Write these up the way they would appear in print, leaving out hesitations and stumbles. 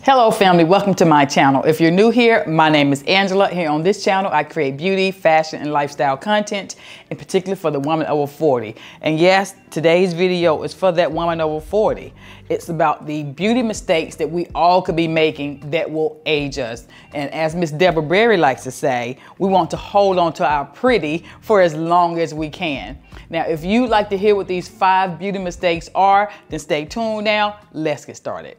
Hello family, welcome to my channel. If you're new here, my name is Angela. Here on this channel, I create beauty, fashion, and lifestyle content, in particular for the woman over 40. And yes, today's video is for that woman over 40. It's about the beauty mistakes that we all could be making that will age us. And as Miss Deborah Berry likes to say, we want to hold on to our pretty for as long as we can. Now, if you'd like to hear what these 5 beauty mistakes are, then stay tuned now. Let's get started.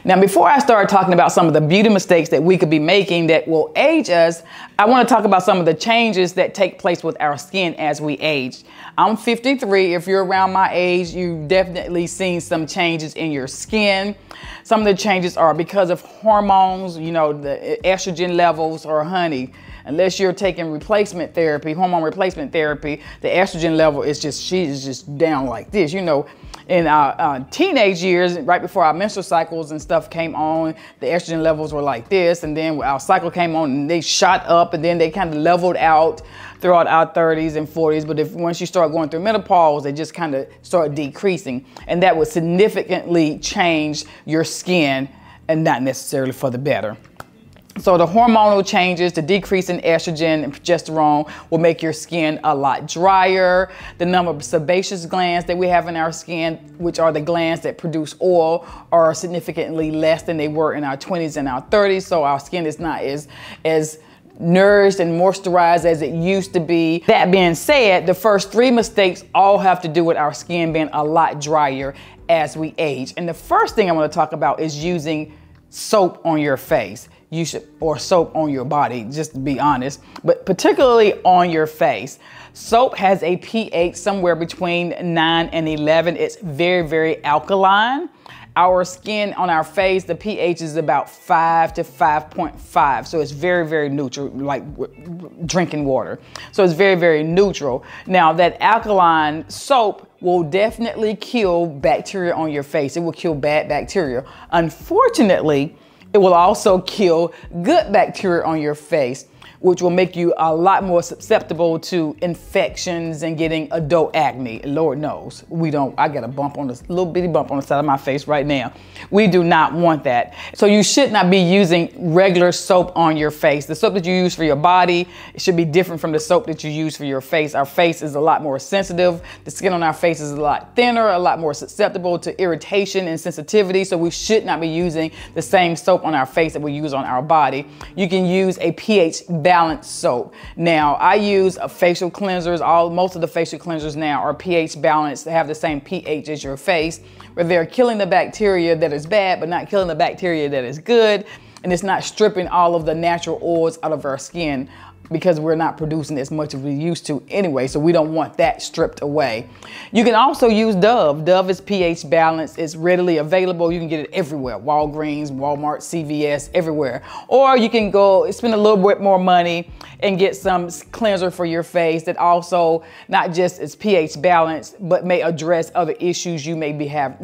Now, before I start talking about some of the beauty mistakes that we could be making that will age us, I want to talk about some of the changes that take place with our skin as we age. I'm 53. If you're around my age, you've definitely seen some changes in your skin. Some of the changes are because of hormones, you know, the estrogen levels, or honey. Unless you're taking replacement therapy, hormone replacement therapy, the estrogen level is just down like this, you know. In our teenage years, right before our menstrual cycles and stuff came on, the estrogen levels were like this, and then our cycle came on and they shot up, and then they kind of leveled out throughout our 30s and 40s. But once you start going through menopause, they just kind of start decreasing, and that would significantly change your skin, and not necessarily for the better. So the hormonal changes, the decrease in estrogen and progesterone will make your skin a lot drier. The number of sebaceous glands that we have in our skin, which are the glands that produce oil, are significantly less than they were in our 20s and our 30s. So our skin is not as nourished and moisturized as it used to be. That being said, the first 3 mistakes all have to do with our skin being a lot drier as we age. And the first thing I want to talk about is using soap on your face. Or soap on your body, just to be honest, but particularly on your face. Soap has a pH somewhere between 9 and 11. It's very, very alkaline. Our skin on our face, the pH is about 5 to 5.5. So it's very, very neutral, like drinking water. So it's very, very neutral. Now, that alkaline soap will definitely kill bacteria on your face. It will kill bad bacteria. Unfortunately, it will also kill good bacteria on your face, which will make you a lot more susceptible to infections and getting adult acne. Lord knows, we don't. I got a bump on this, little bitty bump on the side of my face right now. We do not want that. So you should not be using regular soap on your face. The soap that you use for your body, it should be different from the soap that you use for your face. Our face is a lot more sensitive. The skin on our face is a lot thinner, a lot more susceptible to irritation and sensitivity. So we should not be using the same soap on our face that we use on our body. You can use a pH balanced soap. Now, I use facial cleansers. Most of the facial cleansers now are pH balanced. They have the same pH as your face, where they're killing the bacteria that is bad, but not killing the bacteria that is good. And it's not stripping all of the natural oils out of our skin, because we're not producing as much as we used to anyway, so we don't want that stripped away. You can also use Dove. Dove is pH balanced. It's readily available. You can get it everywhere. Walgreens, Walmart, CVS, everywhere. Or you can go spend a little bit more money and get some cleanser for your face that also not just is pH balanced, but may address other issues you may have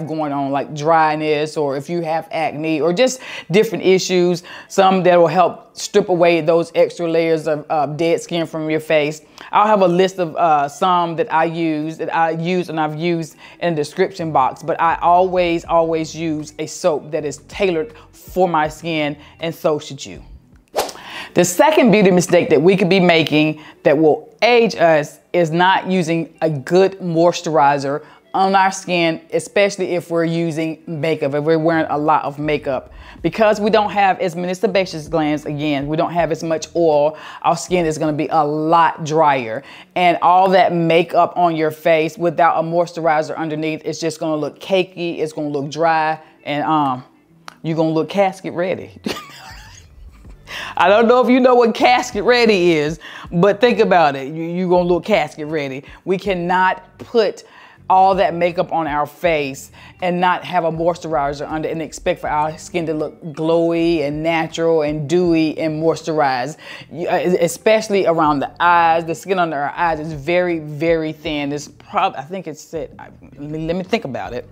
going on, like dryness, or if you have acne, or just different issues. Some that will help strip away those extra layers of dead skin from your face. I'll have a list of some that I use and I've used in the description box, but I always use a soap that is tailored for my skin, and so should you. The second beauty mistake that we could be making that will age us is not using a good moisturizer on our skin, especially if we're using makeup, if we're wearing a lot of makeup. Because we don't have as many sebaceous glands, again, we don't have as much oil, our skin is gonna be a lot drier. And all that makeup on your face without a moisturizer underneath, it's just gonna look cakey, it's gonna look dry, and you're gonna look casket ready. I don't know if you know what casket ready is, but think about it. You're gonna look casket ready. We cannot put all that makeup on our face and not have a moisturizer under and expect for our skin to look glowy and natural and dewy and moisturized. Especially around the eyes. The skin under our eyes is very, very thin. It's probably, I think it's, let me think about it.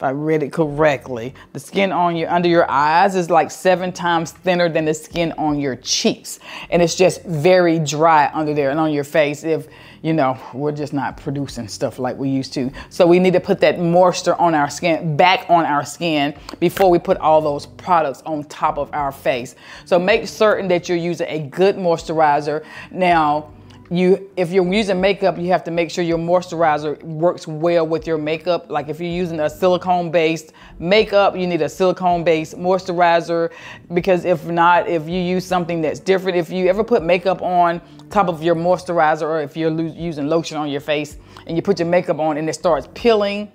if I read it correctly, the skin on your under your eyes is like 7 times thinner than the skin on your cheeks. And it's just very dry under there and on your face if, you know, we're just not producing stuff like we used to. So we need to put that moisture on our skin, back on our skin, before we put all those products on top of our face. So make certain that you're using a good moisturizer. Now, if you're using makeup, you have to make sure your moisturizer works well with your makeup. Like if you're using a silicone-based makeup, you need a silicone-based moisturizer, because if not, if you use something that's different, if you ever put makeup on top of your moisturizer, or if you're using lotion on your face and you put your makeup on and it starts peeling,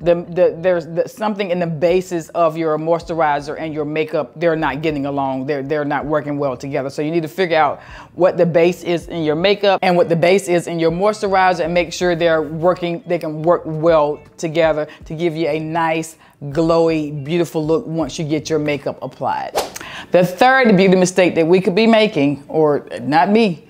there's something in the bases of your moisturizer and your makeup, they're not getting along. They're not working well together. So you need to figure out what the base is in your makeup and what the base is in your moisturizer, and make sure they can work well together to give you a nice, glowy, beautiful look once you get your makeup applied. The third beauty mistake that we could be making, or not me,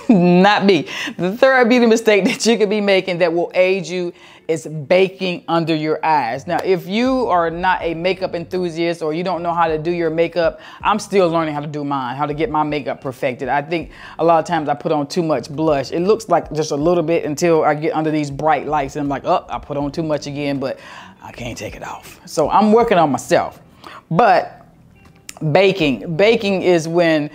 not me. The third beauty mistake that you could be making that will aid you is baking under your eyes. Now, if you are not a makeup enthusiast or you don't know how to do your makeup, I'm still learning how to do mine, how to get my makeup perfected. I think a lot of times I put on too much blush. It looks like just a little bit until I get under these bright lights and I'm like, oh, I put on too much again, but I can't take it off. So I'm working on myself. But baking is when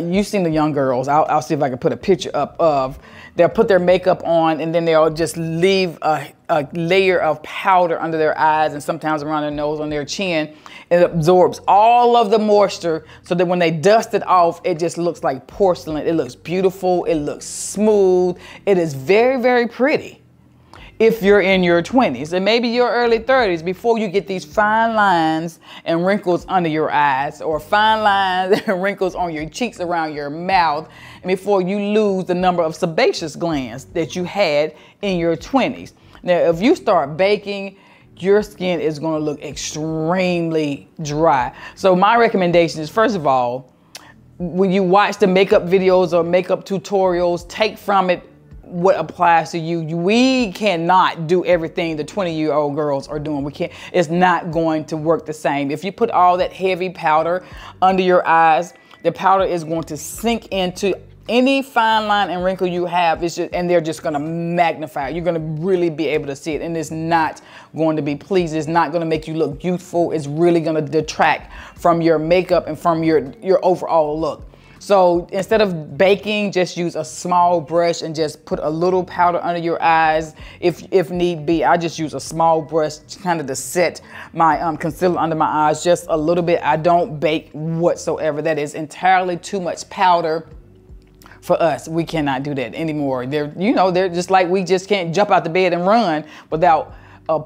you've seen the young girls, I'll see if I can put a picture up of, they'll put their makeup on and then they'll just leave a layer of powder under their eyes and sometimes around their nose, on their chin. It absorbs all of the moisture so that when they dust it off, it just looks like porcelain. It looks beautiful, it looks smooth. It is very, very pretty if you're in your 20s and maybe your early 30s, before you get these fine lines and wrinkles under your eyes, or fine lines and wrinkles on your cheeks around your mouth, and before you lose the number of sebaceous glands that you had in your 20s. Now, if you start baking, your skin is going to look extremely dry. So my recommendation is, first of all, when you watch the makeup videos or makeup tutorials, take from it what applies to you. We cannot do everything the 20-year-old girls are doing. We can't. It's not going to work the same. If you put all that heavy powder under your eyes, the powder is going to sink into any fine line and wrinkle you have, and they're just going to magnify it. You're going to really be able to see it, and it's not going to be pleasing. It's not going to make you look youthful. It's really going to detract from your makeup and from your overall look. So instead of baking, just use a small brush and just put a little powder under your eyes if need be. I just use a small brush kind of to set my concealer under my eyes just a little bit. I don't bake whatsoever. That is entirely too much powder for us. We cannot do that anymore. They're just like, we just can't jump out the bed and run without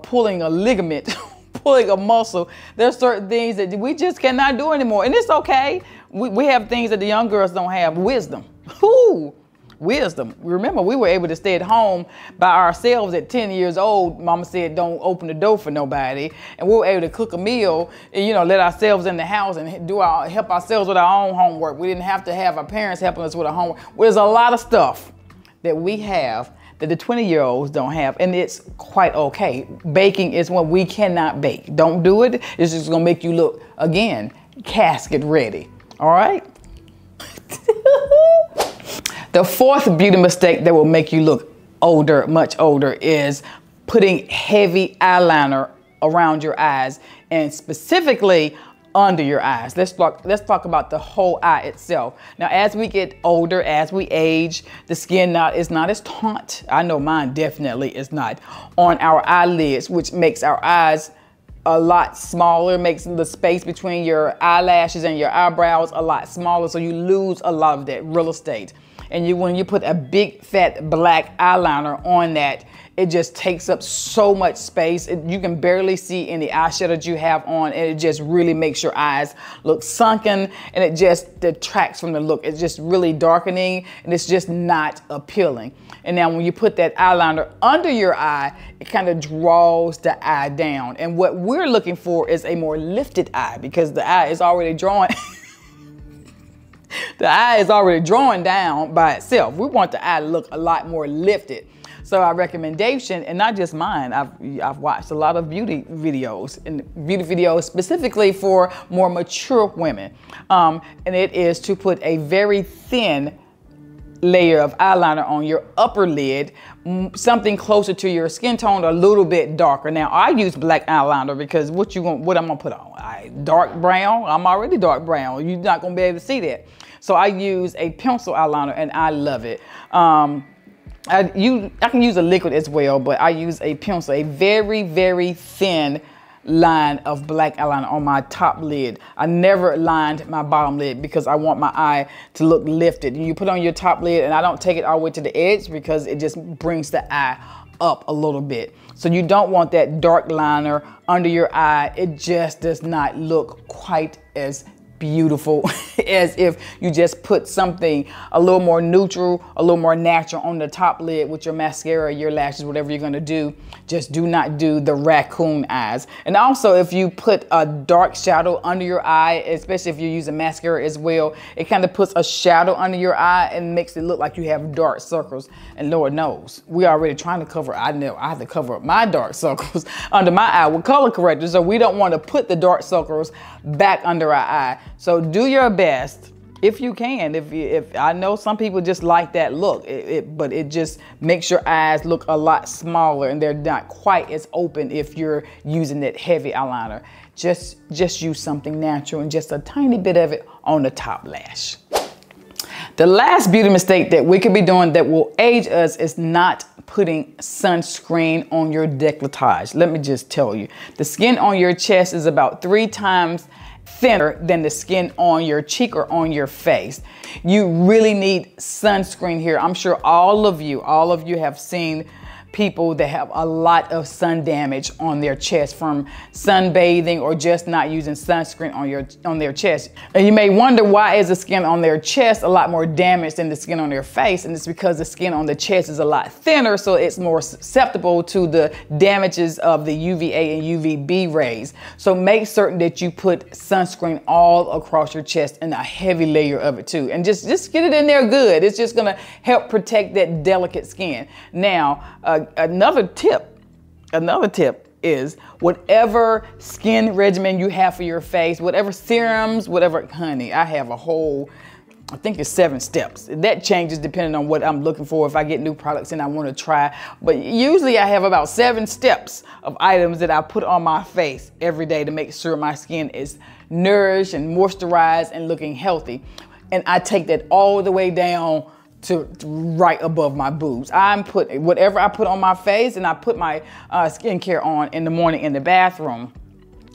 pulling a ligament, pulling a muscle. There's certain things that we just cannot do anymore, and it's okay. We have things that the young girls don't have. Wisdom. Ooh, wisdom. Remember, we were able to stay at home by ourselves at 10 years old. Mama said, don't open the door for nobody. And we were able to cook a meal and, let ourselves in the house and help ourselves with our own homework. We didn't have to have our parents helping us with our homework. There's a lot of stuff that we have that the 20-year-olds don't have, and it's quite okay. Baking is when we cannot bake. Don't do it. It's just gonna make you look, again, casket ready. All right? The fourth beauty mistake that will make you look older, much older, is putting heavy eyeliner around your eyes, and specifically under your eyes. Let's talk about the whole eye itself. Now, as we get older, as we age, the skin is not as taut. I know mine definitely is not on our eyelids, which makes our eyes a lot smaller, makes the space between your eyelashes and your eyebrows a lot smaller, so you lose a lot of that real estate. And when you put a big fat black eyeliner on that, it just takes up so much space. You can barely see any eyeshadow that you have on, and it just really makes your eyes look sunken, and it just detracts from the look. It's just really darkening, and it's just not appealing. And now when you put that eyeliner under your eye, it kind of draws the eye down. And what we're looking for is a more lifted eye, because the eye is already drawing the eye is already drawing down by itself. We want the eye to look a lot more lifted. So our recommendation, and not just mine, I've watched a lot of beauty videos, and beauty videos specifically for more mature women. And it is to put a very thin layer of eyeliner on your upper lid, something closer to your skin tone, a little bit darker. Now I use black eyeliner because what I'm gonna put on? Dark brown? I'm already dark brown. You're not gonna be able to see that. So I use a pencil eyeliner and I love it. I can use a liquid as well, but I use a pencil, a very, very thin line of black eyeliner on my top lid. I never lined my bottom lid because I want my eye to look lifted. You put on your top lid, and I don't take it all the way to the edge because it just brings the eye up a little bit. So you don't want that dark liner under your eye. It just does not look quite as beautiful as if you just put something a little more neutral, a little more natural on the top lid with your mascara, your lashes, whatever you're gonna do. Just do not do the raccoon eyes. And also, if you put a dark shadow under your eye, especially if you're using mascara as well, it kind of puts a shadow under your eye and makes it look like you have dark circles. And Lord knows, we're already trying to cover, I know I have to cover up my dark circles under my eye with color corrector, so we don't want to put the dark circles back under our eye. So do your best if you can. If I know some people just like that look, but it just makes your eyes look a lot smaller and they're not quite as open if you're using that heavy eyeliner. Just use something natural and just a tiny bit of it on the top lash. The last beauty mistake that we could be doing that will age us is not putting sunscreen on your décolletage. Let me just tell you, the skin on your chest is about 3 times thinner than the skin on your cheek or on your face. You really need sunscreen here. I'm sure all of you have seen people that have a lot of sun damage on their chest from sunbathing or just not using sunscreen on their chest. And you may wonder, why is the skin on their chest a lot more damaged than the skin on their face? And it's because the skin on the chest is a lot thinner, so it's more susceptible to the damages of the UVA and UVB rays. So make certain that you put sunscreen all across your chest and a heavy layer of it too. And just get it in there good. It's just gonna help protect that delicate skin. Now, another tip is whatever skin regimen you have for your face, whatever serums, whatever, honey, I have a whole, I think it's 7 steps. That changes depending on what I'm looking for, if I get new products and I want to try. But usually I have about 7 steps of items that I put on my face every day to make sure my skin is nourished and moisturized and looking healthy. And I take that all the way down to right above my boobs. I'm putting whatever I put on my face, and I put my skincare on in the morning in the bathroom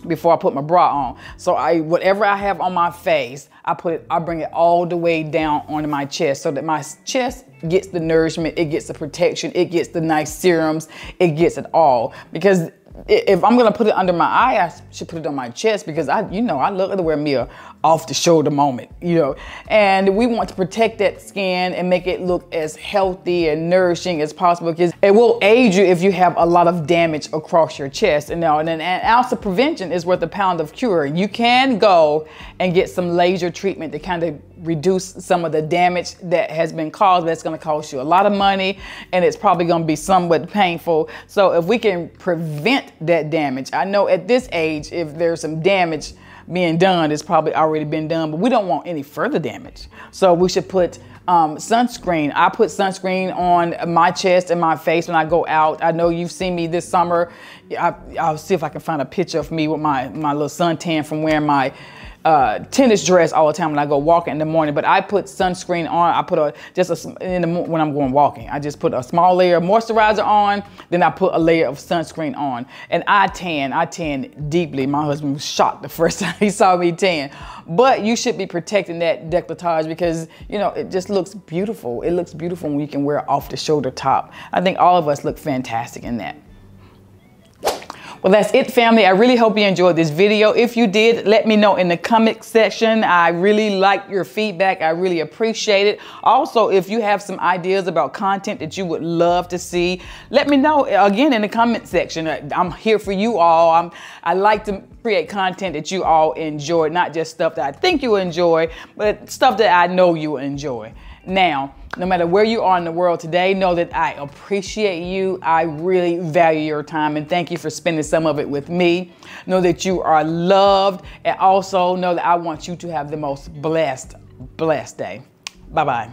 before I put my bra on. So whatever I have on my face, I bring it all the way down onto my chest so that my chest gets the nourishment, it gets the protection, it gets the nice serums, it gets it all. Because if I'm gonna put it under my eye, I should put it on my chest, because I love to wear me a off the shoulder moment, and we want to protect that skin and make it look as healthy and nourishing as possible, because it will aid you if you have a lot of damage across your chest. And an ounce of prevention is worth a pound of cure. You can go and get some laser treatment to kind of reduce some of the damage that has been caused, but it's going to cost you a lot of money and it's probably going to be somewhat painful. So if we can prevent that damage, I know at this age, if there's some damage being done, it's probably already been done, but we don't want any further damage. So we should put sunscreen. I put sunscreen on my chest and my face when I go out. I know you've seen me this summer. I'll see if I can find a picture of me with my little suntan from wearing my tennis dress all the time when I go walking in the morning. But I put sunscreen on. I put when I'm going walking, I just put a small layer of moisturizer on, then I put a layer of sunscreen on. And I tan deeply. My husband was shocked the first time he saw me tan. But you should be protecting that décolletage, because it just looks beautiful. It looks beautiful when you can wear off the shoulder top. I think all of us look fantastic in that. Well, that's it, family. I really hope you enjoyed this video. If you did, let me know in the comment section. I really like your feedback. I really appreciate it. Also, if you have some ideas about content that you would love to see, let me know again in the comment section. I'm here for you all. I like to create content that you all enjoy, not just stuff that I think you enjoy, but stuff that I know you enjoy. Now, No matter where you are in the world today, know that I appreciate you. I really value your time, and thank you for spending some of it with me. Know that you are loved, and also know that I want you to have the most blessed day. Bye-bye.